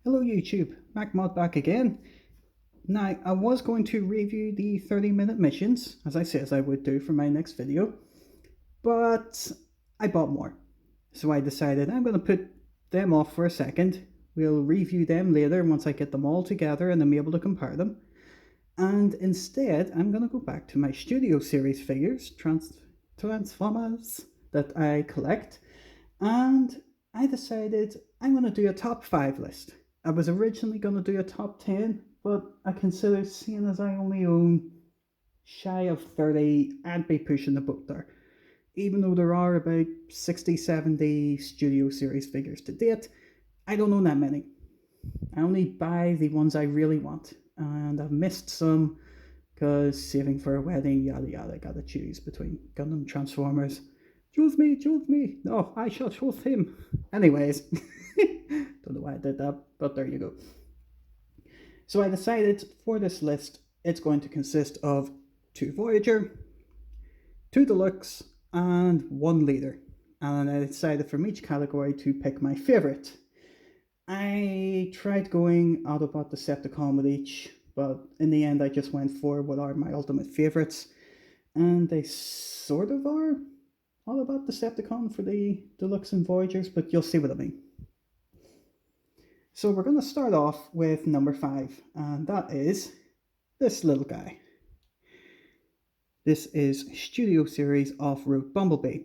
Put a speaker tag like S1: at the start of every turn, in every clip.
S1: Hello YouTube, Mack back again. Now, I was going to review the 30-minute missions, as I said I would do for my next video, but I bought more. So I decided I'm going to put them off for a second. We'll review them later once I get them all together and I'm able to compare them. And instead, I'm going to go back to my Studio Series figures, Transformers, that I collect. And I decided I'm going to do a top 5 list. I was originally going to do a top 10, but I considered, seeing as I only own shy of 30, I'd be pushing the boat there. Even though there are about 60, 70 Studio Series figures to date, I don't own that many. I only buy the ones I really want, and I've missed some because saving for a wedding, yada yada, gotta choose between Gundam, Transformers. Choose me, choose me. No, I shall choose him. Anyways, don't know why I did that, but there you go. So I decided for this list, it's going to consist of 2 Voyager, 2 Deluxe, and 1 Leader. And I decided from each category to pick my favourite. I tried going Autobot Decepticon with each, but in the end I just went for what are my ultimate favourites. And they sort of are all about Decepticon for the Deluxe and Voyagers, but you'll see what I mean. So we're going to start off with number 5, and that is this little guy. This is Studio Series Off-Road Bumblebee.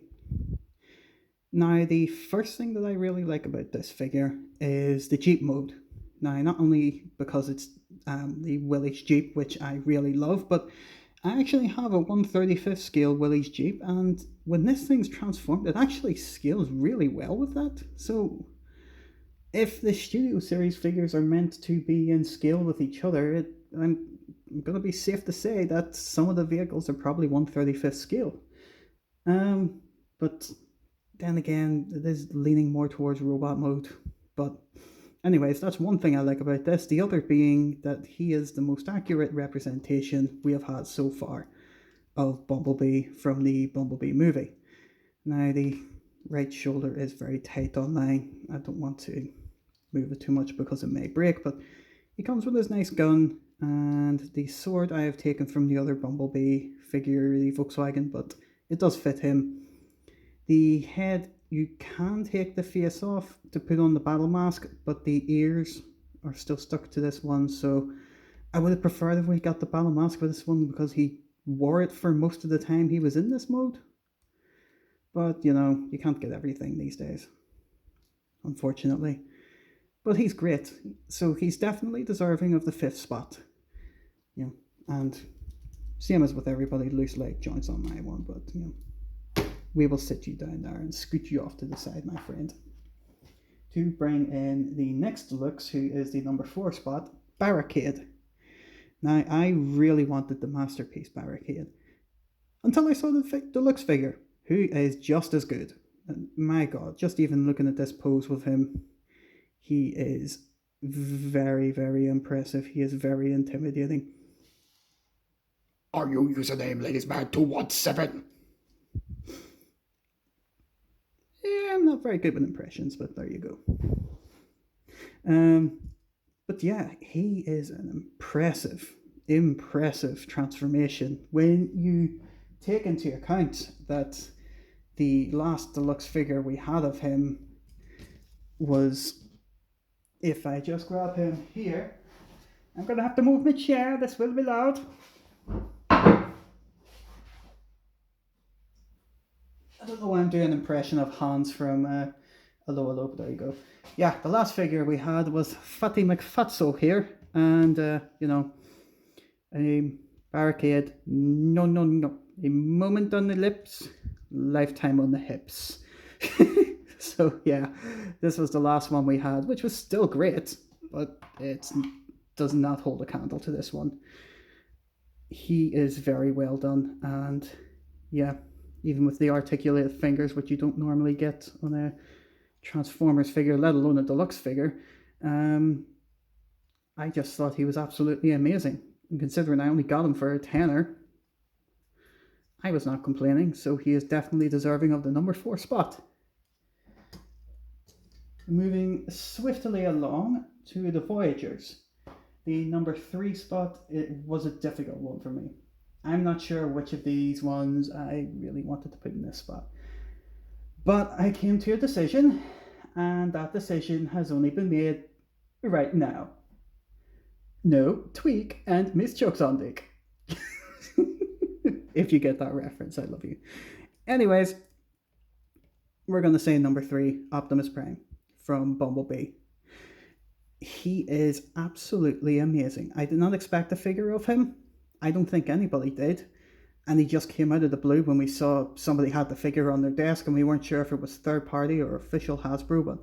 S1: Now, the first thing that I really like about this figure is the Jeep mode. Now, not only because it's the Willys Jeep, which I really love, but I actually have a 1/35th scale Willys Jeep, and when this thing's transformed, it actually scales really well with that. So if the Studio Series figures are meant to be in scale with each other, I'm going to be safe to say that some of the vehicles are probably 1/35th scale. But then again, it is leaning more towards robot mode. But anyways, that's one thing I like about this. The other being that he is the most accurate representation we have had so far of Bumblebee from the Bumblebee movie. Now, the right shoulder is very tight on mine. I don't want to move it too much because it may break, but he comes with his nice gun, and the sword I have taken from the other Bumblebee figure, the Volkswagen, but it does fit him. The head, you can take the face off to put on the battle mask, but the ears are still stuck to this one, so I would have preferred if we got the battle mask for this one because he wore it for most of the time he was in this mode. But, you know, you can't get everything these days, unfortunately. But he's great, so he's definitely deserving of the 5th spot. You know, and same as with everybody, loose leg joints on my one, but, you know, we will sit you down there and scoot you off to the side, my friend. To bring in the next Deluxe, who is the number 4 spot, Barricade. Now, I really wanted the Masterpiece Barricade until I saw the Deluxe figure, who is just as good. And my god, just even looking at this pose with him, he is very, very impressive. He is very intimidating.
S2: Are you username ladiesman217?
S1: Yeah, I'm not very good with impressions, but there you go. But yeah, he is an impressive transformation when you take into account that the last Deluxe figure we had of him was, if I just grab him here, I'm going to have to move my chair, this will be loud. I don't know why I'm doing an impression of Hans from Hello Hello, but there you go. Yeah, the last figure we had was Fatty McFatso here, and you know, a Barricade, no, a moment on the lips, lifetime on the hips. So yeah, this was the last one we had, which was still great, but it does not hold a candle to this one. He is very well done, and yeah, even with the articulated fingers, which you don't normally get on a Transformers figure, let alone a Deluxe figure, I just thought he was absolutely amazing. And considering I only got him for a tenner, I was not complaining, so he is definitely deserving of the number 4 spot. Moving swiftly along to the Voyagers. The number 3 spot, it was a difficult one for me. I'm not sure which of these ones I really wanted to put in this spot. But I came to a decision, and that decision has only been made right now. No, Tweak and Miss Chuck's on Dick. If you get that reference, I love you. Anyways, we're going to say number 3, Optimus Prime from Bumblebee. He is absolutely amazing. I did not expect a figure of him. I don't think anybody did. And he just came out of the blue when we saw somebody had the figure on their desk and we weren't sure if it was third party or official Hasbro, but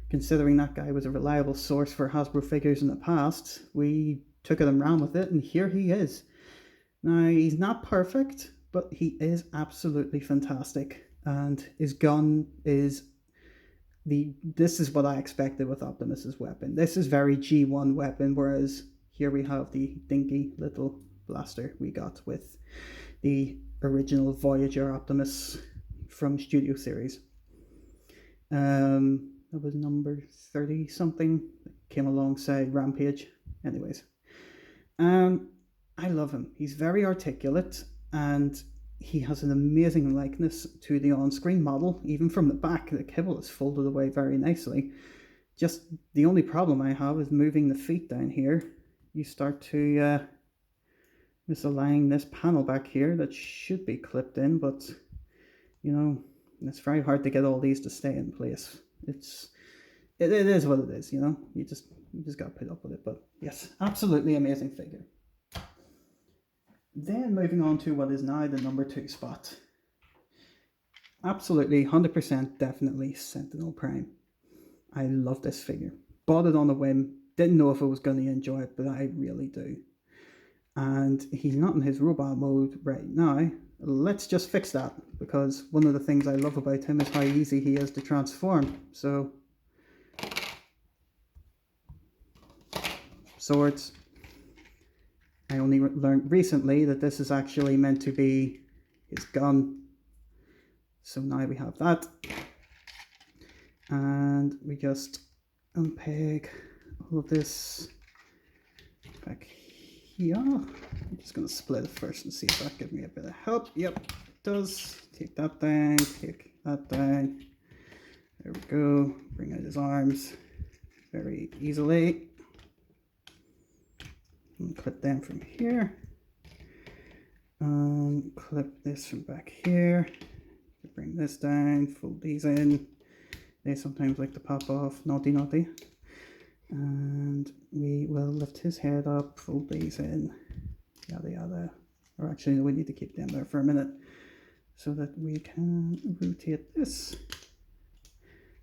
S1: considering that guy was a reliable source for Hasbro figures in the past, we took it and ran with it, and here he is. Now, he's not perfect, but he is absolutely fantastic. And his gun is this is what I expected with Optimus's weapon. This is very G1 weapon, whereas here we have the dinky little blaster we got with the original Voyager Optimus from Studio Series. That was number 30 something. Came alongside Rampage. Anyways, I love him. He's very articulate, and he has an amazing likeness to the on-screen model. Even from the back, the kibble is folded away very nicely. Just the only problem I have is moving the feet down here. You start to misalign this panel back here that should be clipped in, but you know, it's very hard to get all these to stay in place. It is what it is, you know. You just got to put up with it. But yes, absolutely amazing figure. Then moving on to what is now the number 2 spot. Absolutely, 100% definitely Sentinel Crane. I love this figure. Bought it on a whim. Didn't know if I was going to enjoy it, but I really do. And he's not in his robot mode right now. Let's just fix that, because one of the things I love about him is how easy he is to transform. So, swords. I only learned recently that this is actually meant to be his gun. So now we have that. And we just unpeg all of this back here. I'm just going to split it first and see if that gives me a bit of help. Yep, it does. Take that down, take that down. There we go. Bring out his arms very easily. And clip them from here, and clip this from back here. Bring this down, fold these in. They sometimes like to pop off, naughty. And we will lift his head up, fold these in, yada yada. Or actually, no, we need to keep them there for a minute so that we can rotate this.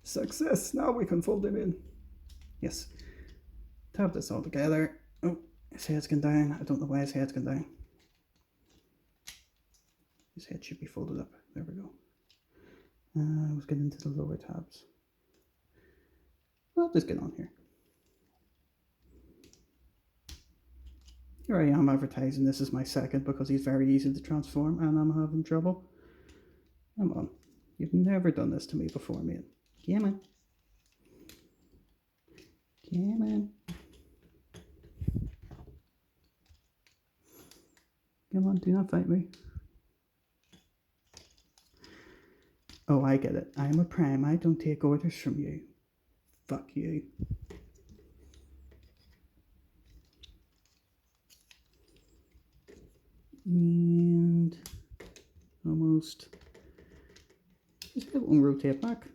S1: Success! Now we can fold them in. Yes. Tap this all together. Oh. His head's gone down. I don't know why his head's gone down. His head should be folded up. There we go. Let's get into the lower tabs. Well, let's get on here. Here I am advertising this is my second because he's very easy to transform and I'm having trouble. Come on. You've never done this to me before, mate. Come on. Come on. Come on, do not fight me. Oh, I get it. I'm a prime. I don't take orders from you. Fuck you. And almost. Just it won't rotate back.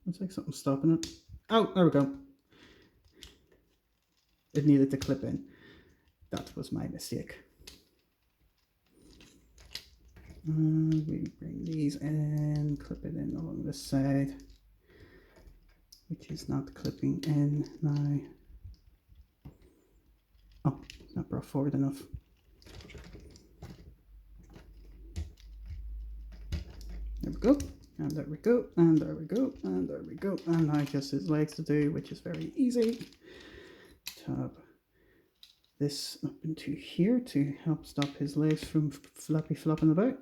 S1: Looks like something's stopping it. Oh, there we go. It needed to clip in. That was my mistake. We bring these in, clip it in along this side, which is not clipping in now. Oh, it's not brought forward enough. There we go, and there we go, and there we go, and there we go, and now just his legs to do, which is very easy. Tab this up into here to help stop his legs from flopping about.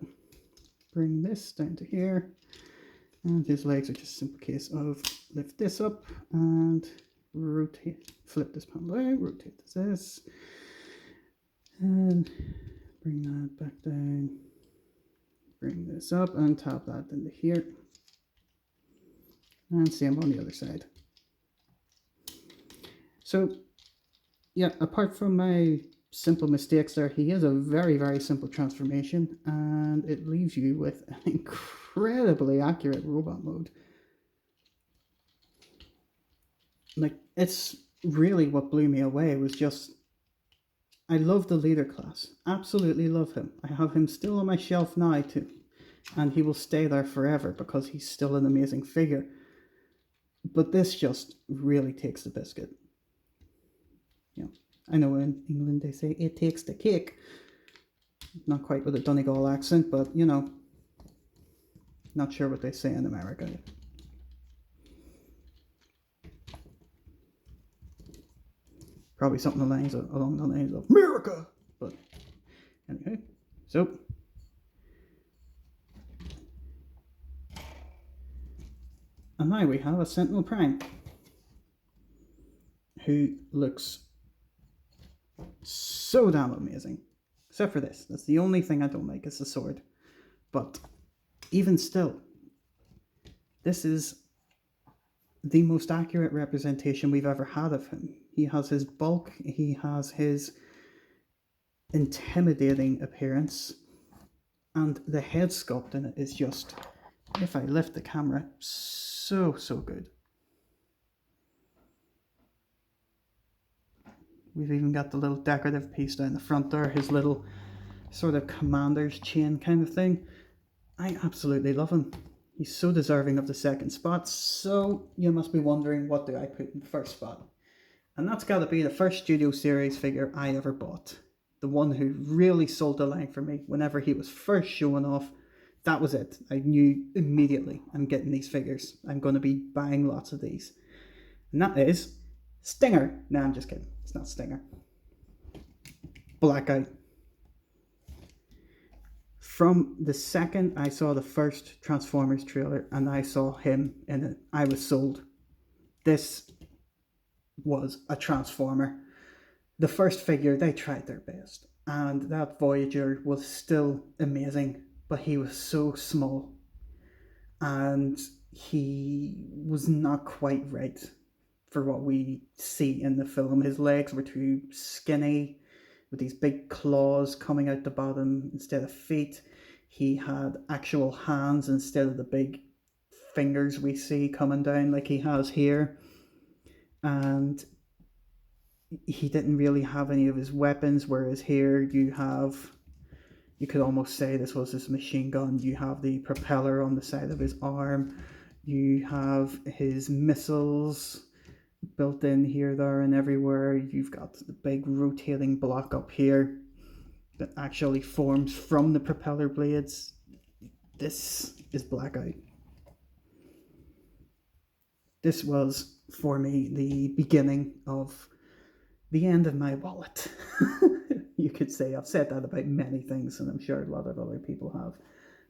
S1: Bring this down to here, and his legs are just a simple case of lift this up and rotate, flip this panel out, rotate this, and bring that back down, bring this up and tap that into here, and same on the other side. So yeah, apart from my simple mistakes there, he is a very, very simple transformation, and it leaves you with an incredibly accurate robot mode. Like, it's really what blew me away was just, I love the leader class, absolutely love him. I have him still on my shelf now too, and he will stay there forever because he's still an amazing figure. But this just really takes the biscuit. You know, I know in England they say it takes the cake. Not quite with a Donegal accent, but you know, not sure what they say in America. Probably something along the lines of America. But anyway, so and now we have a Sentinel Crane who looks so damn amazing. Except for this. That's the only thing I don't like is the sword. But even still, this is the most accurate representation we've ever had of him. He has his bulk, he has his intimidating appearance, and the head sculpt in it is just, if I lift the camera, so good. We've even got the little decorative piece down the front there, his little sort of commander's chain kind of thing. I absolutely love him. He's so deserving of the second spot, so you must be wondering, what do I put in the first spot? And that's got to be the first Studio Series figure I ever bought. The one who really sold the line for me. Whenever he was first showing off, that was it. I knew immediately, I'm getting these figures. I'm going to be buying lots of these. And that is Stinger. No, I'm just kidding. It's not Stinger. Blackout. From the second I saw the first Transformers trailer and I saw him in it, I was sold. This was a Transformer. The first figure, they tried their best. And that Voyager was still amazing, but he was so small. And he was not quite right for what we see in the film. His legs were too skinny, with these big claws coming out the bottom instead of feet. He had actual hands instead of the big fingers we see coming down like he has here. And he didn't really have any of his weapons, whereas here you could almost say this was his machine gun. You have the propeller on the side of his arm. You have his missiles built in here, there, and everywhere. You've got the big rotating block up here that actually forms from the propeller blades. This is Blackout. This was, for me, the beginning of the end of my wallet. You could say. I've said that about many things, and I'm sure a lot of other people have.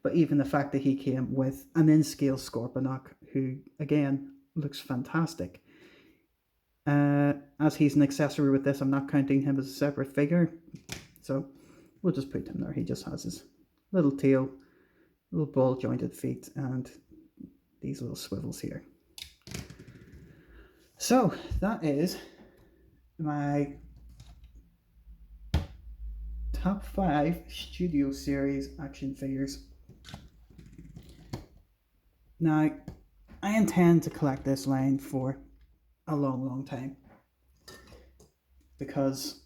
S1: But even the fact that he came with an in-scale Scorponok, who, again, looks fantastic. As he's an accessory with this, I'm not counting him as a separate figure. So we'll just put him there. He just has his little tail, little ball-jointed feet, and these little swivels here. So that is my top 5 Studio Series action figures. Now, I intend to collect this line for a long time, because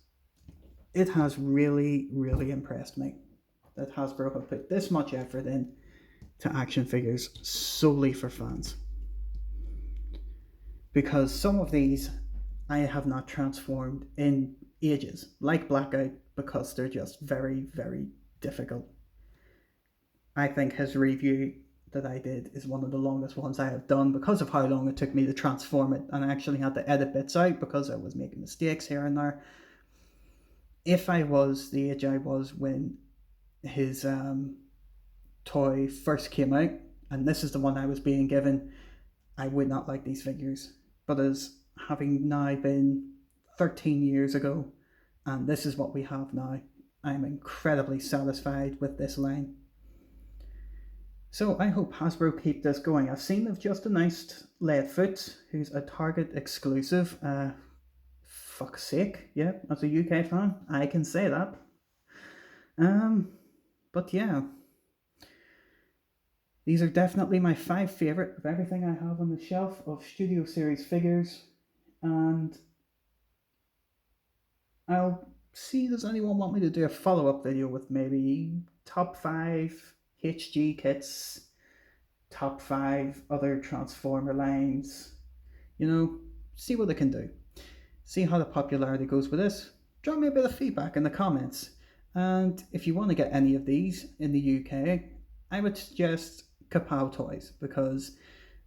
S1: it has really impressed me that Hasbro have put this much effort in to action figures solely for fans. Because some of these I have not transformed in ages, like Blackout, because they're just very difficult. I think his review that I did is one of the longest ones I have done because of how long it took me to transform it, and I actually had to edit bits out because I was making mistakes here and there. If I was the age I was when his toy first came out, and this is the one I was being given, I would not like these figures. But as having now been 13 years ago, and this is what we have now. I'm incredibly satisfied with this line. So I hope Hasbro keep this going. I've seen they've just announced Leadfoot, who's a Target exclusive. Fuck's sake, yeah, as a UK fan, I can say that. But yeah, these are definitely my 5 favourite of everything I have on the shelf of Studio Series figures, and I'll see does anyone want me to do a follow-up video with maybe top 5 HG kits, top 5 other Transformer lines, see what I can do. See how the popularity goes with this. Drop me a bit of feedback in the comments. And if you want to get any of these in the UK, I would suggest Kapow Toys, because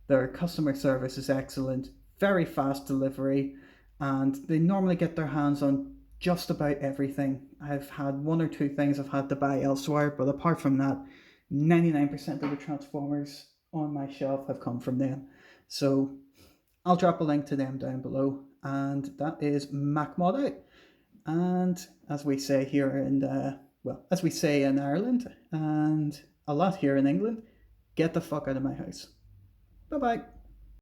S1: their customer service is excellent, very fast delivery, and they normally get their hands on just about everything. I've had 1 or 2 things I've had to buy elsewhere, but apart from that, 99% of the Transformers on my shelf have come from them. So I'll drop a link to them down below, and that is Mack Mod Out. And as we say here in as we say in Ireland, and a lot here in England, get the fuck out of my house. Bye bye.